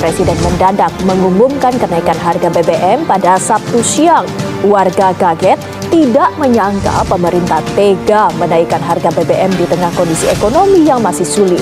Presiden mendadak mengumumkan kenaikan harga BBM pada Sabtu siang. Warga kaget, tidak menyangka pemerintah tega menaikkan harga BBM di tengah kondisi ekonomi yang masih sulit.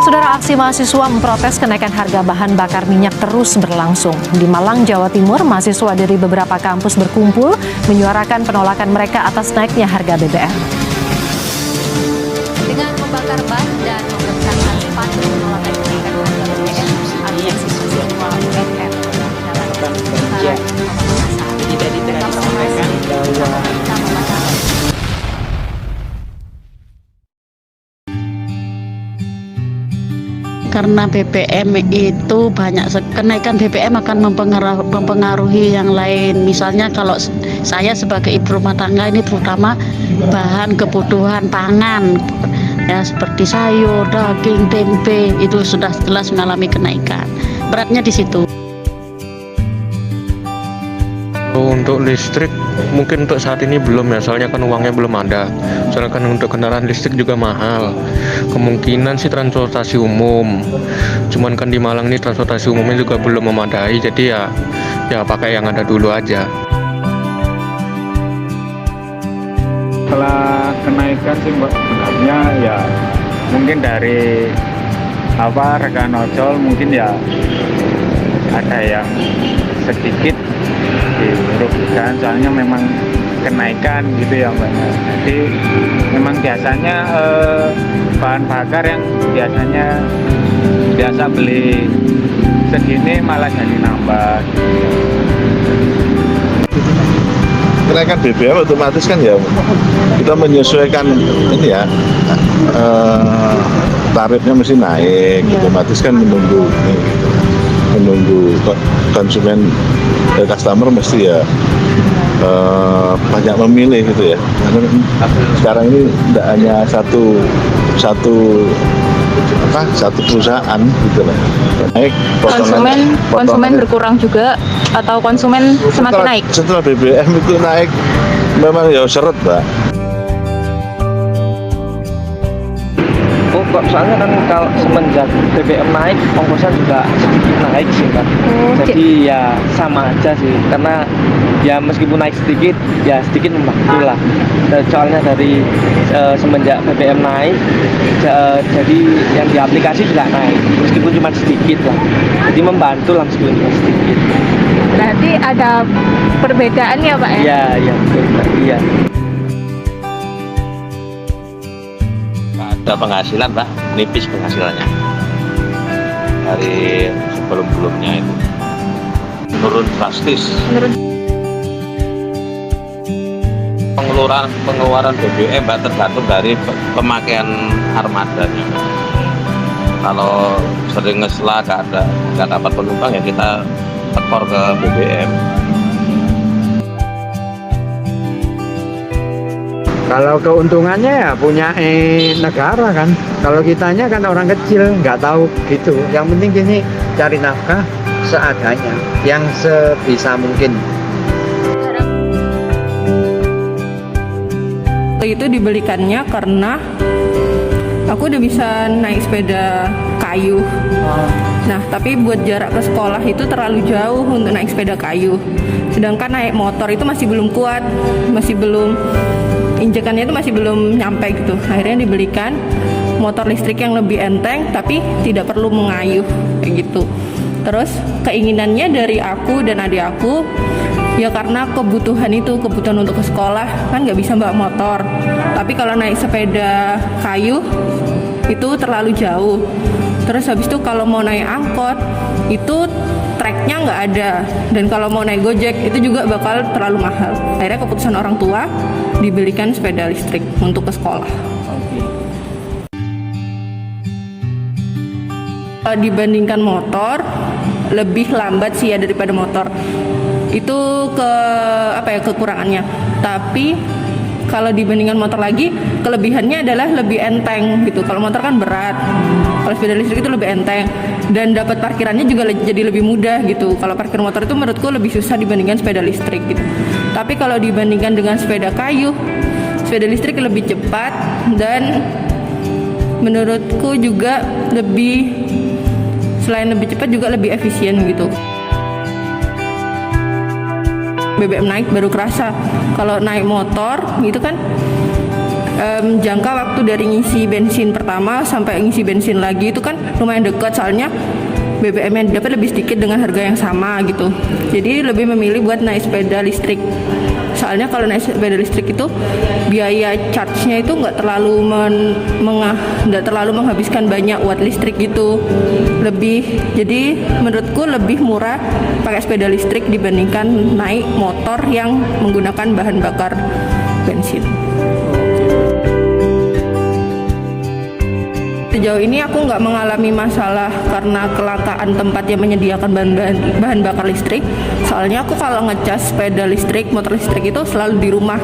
Saudara, aksi mahasiswa memprotes kenaikan harga bahan bakar minyak terus berlangsung. Di Malang, Jawa Timur, mahasiswa dari beberapa kampus berkumpul menyuarakan penolakan mereka atas naiknya harga BBM. Dengan membakar ban dan membentangkan spanduk penolakan kenaikan harga BBM, aliansi siswa UNR tidak disampaikan bahwa karena BBM itu banyak, kenaikan BBM akan mempengaruhi yang lain. Misalnya kalau saya sebagai ibu rumah tangga ini terutama bahan kebutuhan pangan ya seperti sayur, daging, tempe itu sudah jelas mengalami kenaikan. Beratnya di situ. Untuk listrik mungkin untuk saat ini belum ya, soalnya kan uangnya belum ada. Soalnya kan untuk kendaraan listrik juga mahal. Kemungkinan sih transportasi umum. Cuman kan di Malang ini transportasi umumnya juga belum memadai, jadi ya pakai yang ada dulu aja. Setelah kenaikan sih Mbak, sebenarnya ya mungkin dari rekan ojol mungkin ya ada yang sedikit dirugikan, soalnya memang kenaikan gitu ya Mbak. Jadi memang biasanya bahan bakar yang biasa beli segini malah jadi nambah. Kenaikan BBM otomatis kan ya kita menyesuaikan ini ya, tarifnya mesti naik, otomatis kan menunggu konsumen customer mesti ya banyak memilih gitu ya. Karena sekarang ini tidak hanya satu perusahaan gitu lah. Naik konsumen berkurang juga atau konsumen semakin naik? Setelah BBM itu naik memang ya seret Mbak. soalnya kan kalau semenjak BBM naik, ongkosan juga sedikit naik sih Mbak. Jadi ya sama aja sih, karena ya meskipun naik sedikit, ya sedikit membantu lah. Soalnya dari semenjak BBM naik, jadi yang di aplikasi juga naik, meskipun cuma sedikit lah. Jadi membantu lah meskipun cuma sedikit. Berarti ada perbedaan ya Pak ya? Iya, betul Mbak. Iya. Ada penghasilan Pak, nipis penghasilannya dari sebelum-sebelumnya itu menurun drastis. Pengeluaran BBM Mbak tergantung dari pemakaian armadanya. Kalau sering ngesla nggak dapat penumpang ya kita tekor ke BBM. Kalau keuntungannya ya punya negara kan. Kalau kitanya kan orang kecil nggak tahu gitu. Yang penting gini, cari nafkah seadanya, yang sebisa mungkin. Itu dibelikannya karena aku udah bisa naik sepeda kayu. Nah, tapi buat jarak ke sekolah itu terlalu jauh untuk naik sepeda kayu. Sedangkan naik motor itu masih belum kuat, masih belum, injekannya itu masih belum nyampe gitu. Akhirnya dibelikan motor listrik yang lebih enteng tapi tidak perlu mengayuh kayak gitu. Terus keinginannya dari aku dan adik aku ya karena kebutuhan untuk ke sekolah kan nggak bisa bawa motor. Tapi kalau naik sepeda kayu itu terlalu jauh. Terus habis itu kalau mau naik angkot itu treknya nggak ada, dan kalau mau naik Gojek itu juga bakal terlalu mahal. Akhirnya keputusan orang tua dibelikan sepeda listrik untuk ke sekolah. Dibandingkan motor lebih lambat sih ya daripada motor. Itu kekurangannya. Tapi kalau dibandingkan motor lagi, kelebihannya adalah lebih enteng gitu. Kalau motor kan berat, kalau sepeda listrik itu lebih enteng dan dapat parkirannya juga jadi lebih mudah gitu. Kalau parkir motor itu menurutku lebih susah dibandingkan sepeda listrik gitu. Tapi kalau dibandingkan dengan sepeda kayu, sepeda listrik lebih cepat dan menurutku juga lebih Selain lebih cepat juga lebih efisien gitu. BBM naik baru kerasa. Kalau naik motor gitu kan jangka waktu dari ngisi bensin pertama sampai ngisi bensin lagi itu kan lumayan dekat, soalnya BBM yang dapat lebih sedikit dengan harga yang sama gitu. Jadi lebih memilih buat naik sepeda listrik. Soalnya kalau naik sepeda listrik itu biaya charge-nya itu nggak terlalu menghabiskan banyak watt listrik gitu. Jadi menurutku lebih murah pakai sepeda listrik dibandingkan naik motor yang menggunakan bahan bakar bensin. Sejauh ini aku nggak mengalami masalah karena kelangkaan tempat yang menyediakan bahan bakar listrik. Soalnya aku kalau ngecas sepeda listrik, motor listrik itu selalu di rumah.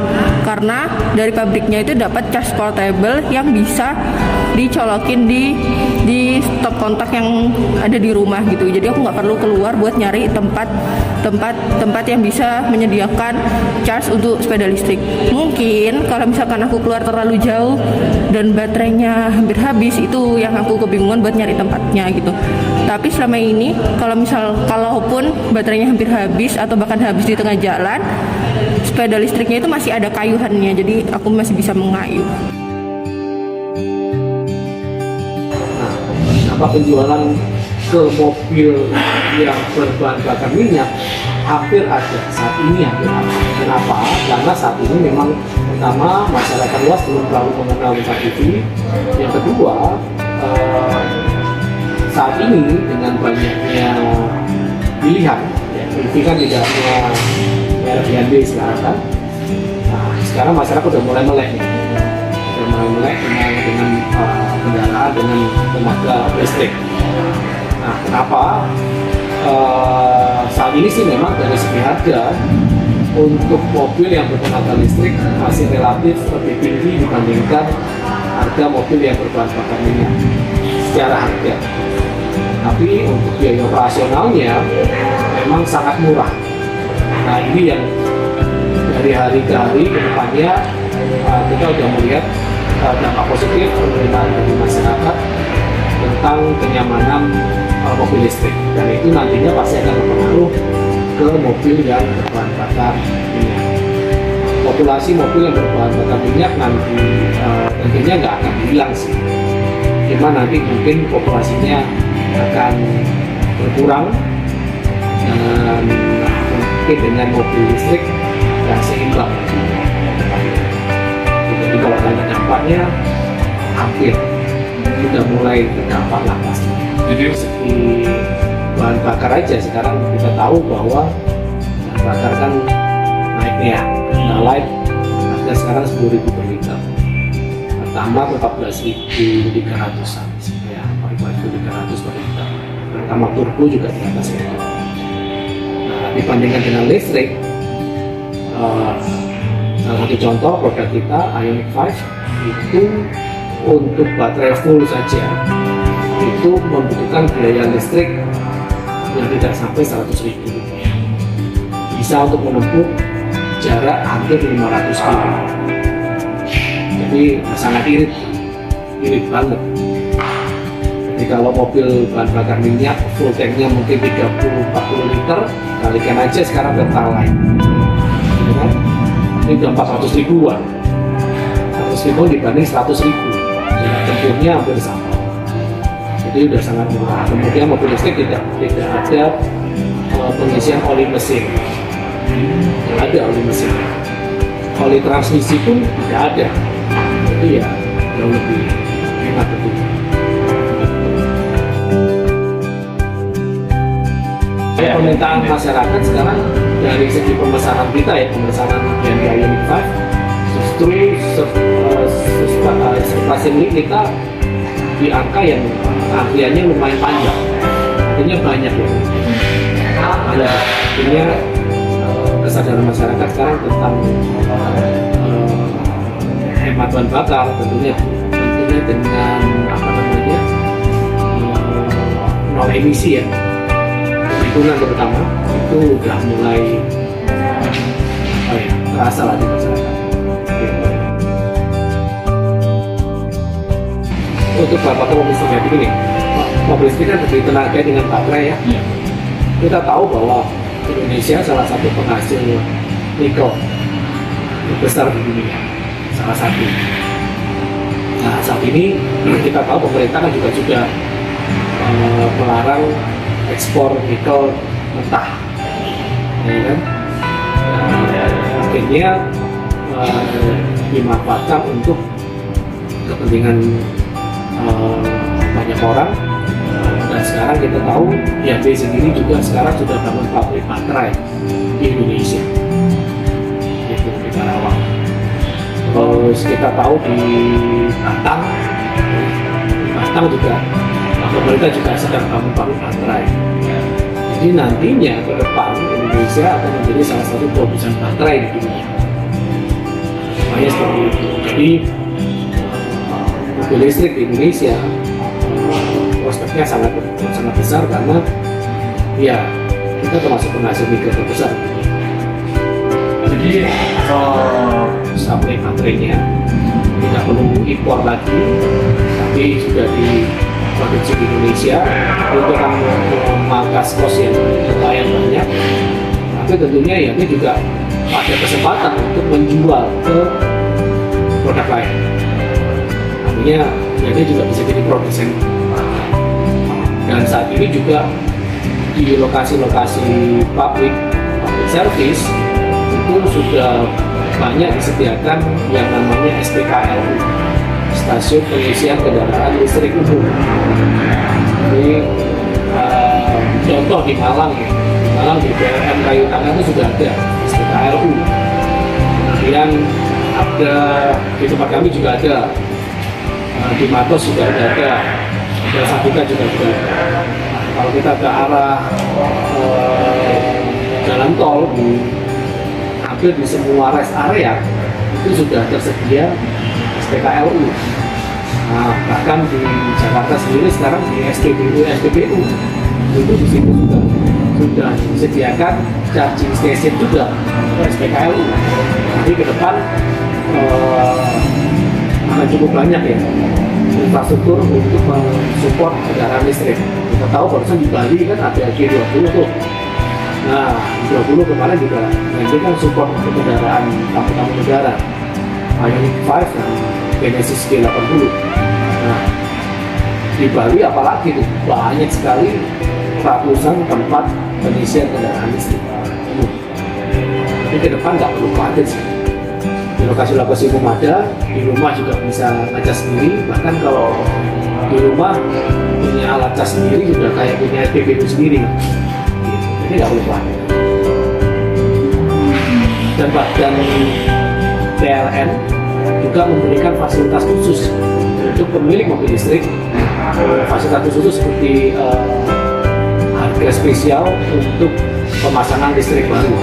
Karena dari pabriknya itu dapat cas portable yang bisa dicolokin di stop kontak yang ada di rumah gitu. Jadi aku nggak perlu keluar buat nyari tempat yang bisa menyediakan charge untuk sepeda listrik. Mungkin kalau misalkan aku keluar terlalu jauh dan baterainya hampir habis, itu yang aku kebingungan buat nyari tempatnya gitu. Tapi selama ini kalaupun baterainya hampir habis atau bahkan habis di tengah jalan, sepeda listriknya itu masih ada kayuhannya, jadi aku masih bisa mengayuh. Nah, penjualan ke mobil yang berbahan bakar minyak hampir ada saat ini, hampir ada. Kenapa? Karena saat ini memang pertama masyarakat luas belum terlalu mengenal EV. Yang kedua, saat ini dengan banyaknya pilihan, ya, EV kan tidak hanya merek Hyundai sekarang kan. Nah, sekarang masyarakat udah mulai melek nih, dengan kendaraan dengan tenaga listrik. Nah, kenapa? Saat ini sih memang dari segi harga untuk mobil yang bertenaga listrik masih relatif lebih tinggi dibandingkan harga mobil yang berbahan bakar minyak secara harga. Tapi untuk biaya operasionalnya memang sangat murah. Nah, ini yang dari hari ke hari ke depannya kita sudah melihat dampak positif penerimaan dari masyarakat tentang kenyamanan mobil listrik, dan itu nantinya pasti akan berpengaruh ke mobil yang berbahan bakar minyak. Populasi mobil yang berbahan bakar minyak nanti tentunya nggak akan hilang sih, cuma nanti mungkin populasinya akan berkurang dan mungkin dengan mobil listrik yang seimbang. Jadi kalau tanya dampaknya hampir sudah mulai terdampak lah pasti. Jadi segi bahan bakar aja sekarang kita tahu bahwa bahan bakar kan naiknya. Pertalite harga sekarang 10.000 per liter, pertamax 14.300-an ya, 14.300 per liter. Pertamax turbo juga di atas itu. Nah, dibandingkan dengan listrik, salah satu contoh produk kita Ioniq 5 itu untuk baterai full saja itu membutuhkan biaya listrik yang tidak sampai 100.000 rupiah. Bisa untuk menempuh jarak hampir 500 km. Jadi sangat irit banget. Jadi kalau mobil bahan bakar minyak full tanknya mungkin 30-40 liter, kalikan aja sekarang Pertalite. Ini udah 400 ribuan. 100 ribu dibanding 100 ribu. Tempurnya hampir sama. Jadi udah sangat murah. Kemudian mobil listrik tidak ada pengisian oli mesin. Tidak ada oli mesin. Oli transmisi pun tidak ada. Jadi ya jauh lebih hemat betul. Permintaan masyarakat sekarang dari segi pemesanan kita ya, pemesanan yang di Ioniq 5 justru surprisingly kita di angka yang antriannya lumayan panjang, artinya banyak ya. Ada artinya kesadaran masyarakat sekarang tentang hemat bahan bakar, tentunya dengan nol emisi ya, lingkungan terutama itu udah mulai terasa lah di masyarakat. Untuk bahan bakar mobil listrik begini, mobil listrik kan ditenaga dengan baterai ya. Kita tahu bahwa Indonesia salah satu penghasil nikel besar di dunia, salah satu. Nah, saat ini kita tahu pemerintah kan juga melarang ekspor nikel mentah, ya kan? Akhirnya dimanfaatkan untuk kepentingan banyak orang. Dan sekarang kita tahu YB sendiri juga sekarang sudah bangun pabrik baterai di Indonesia, itu di Karawang. Terus kita tahu di Batang juga pemerintah juga sedang bangun pabrik baterai. Jadi nantinya ke depan Indonesia akan menjadi salah satu produsen baterai di dunia. Semuanya seperti itu. Jadi mobil listrik di Indonesia prospeknya sangat besar karena ya kita termasuk penghasil nikel terbesar. Jadi supply baterainya tidak perlu impor lagi, tapi sudah diproduksi di Indonesia. Itu akan memangkas kos yang lumayan banyak. Tapi tentunya ya ini juga ada kesempatan untuk menjual ke produk lain. Artinya ya dia juga bisa jadi produsen. Dan saat ini juga di lokasi-lokasi public service itu sudah banyak disediakan yang namanya SPKLU, stasiun pengisian kendaraan listrik umum. Ini contoh di Malang ya, di Malang di PLN Kayu Tangan itu sudah ada SPKLU. Kemudian ada di tempat kami juga ada, di Matos juga ada. Sabuka juga ada. Kalau kita ke arah jalan tol hampir di semua rest area itu sudah tersedia SPKLU. Nah, bahkan di Jakarta sendiri sekarang di SPBU itu di situ sudah disediakan charging station juga SPKLU. Jadi ke depan akan cukup banyak ya infrastruktur untuk mensupport kendaraan listrik. Kita tahu barusan di Bali kan ada G20 tuh. Nah, G20 kemarin juga menunjukkan support untuk kendaraan tamu-tamu negara, Ioniq 5 dan Genesis G80. Nah, di Bali apalagi tuh banyak sekali ratusan tempat pengisian kendaraan listrik. Tapi ke depan nggak perlu khawatir sih. Di lokasi-lokasi umum ada, di rumah juga bisa ngecas sendiri. Bahkan kalau di rumah punya alat cas sendiri sudah kayak punya SPBU sendiri. Jadi nggak perlu khawatir. Dan badan PLN juga memberikan fasilitas khusus untuk pemilik mobil listrik. Fasilitas khusus itu seperti harga spesial untuk pemasangan listrik baru.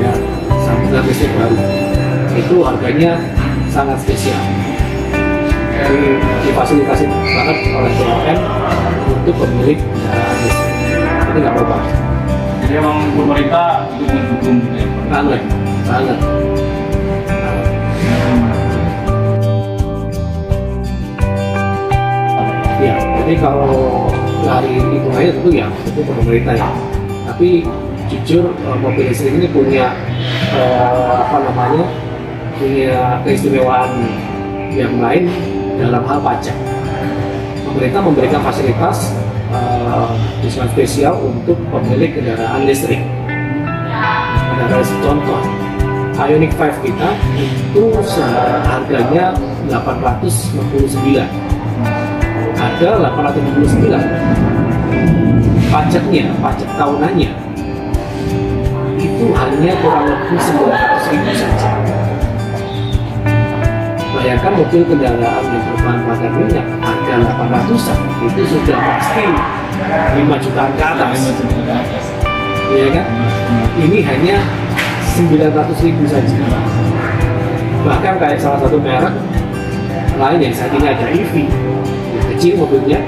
Ya, sambungan listrik baru. Itu harganya sangat spesial. Jadi difasilitasi banget oleh PLN untuk pemilik kendaraan listrik. Ini nggak apa-apa. Jadi emang pemerintah untuk mendukung gitu ya? Banget. Ya, jadi kalau dari hitungannya tentu ya itu pemerintah ya. Tapi jujur mobil listrik ini punya punya keistimewaan yang lain dalam hal pajak. Pemerintah memberikan fasilitas diskon spesial untuk pemilik kendaraan listrik. Ada contoh, Ioniq 5 kita itu harganya 869. Ada 869. Pajaknya, pajak tahunannya itu hanya kurang lebih 900.000 saja. Bayangkan mobil kendaraan yang berbahan bakar minyak harga 800-an itu sudah pasti 5 jutaan ke atas. Iya kan? Ini hanya 900.000 saja. Bahkan kayak salah satu merek lain yang saat ini ada EV, yang kecil mobilnya,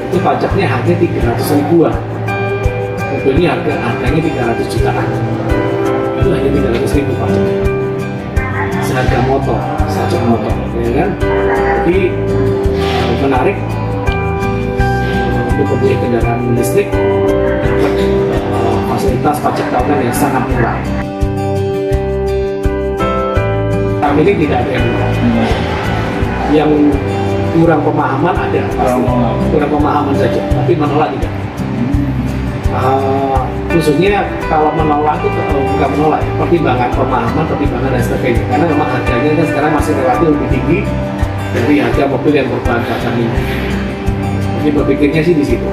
itu pajaknya harga 300 ribuan. Mobilnya harganya 300 jutaan. Itu hanya 300 ribu pajaknya. Seharga motor, ya kan? Jadi menarik mempunyai kendaraan listrik dapat fasilitas pajak tahunan yang sangat murah. Saat ini tidak ada yang murah. Yang kurang pemahaman ada, pasti kurang pemahaman saja, tapi menolak tidak. Khususnya kalau menolak itu bukan menolak, pertimbangan pemahaman, pertimbangan dan sebagainya. Karena memang harganya kan sekarang masih relatif lebih tinggi dari harga mobil yang berbahan bakar minyak. Jadi berpikirnya sih di situ.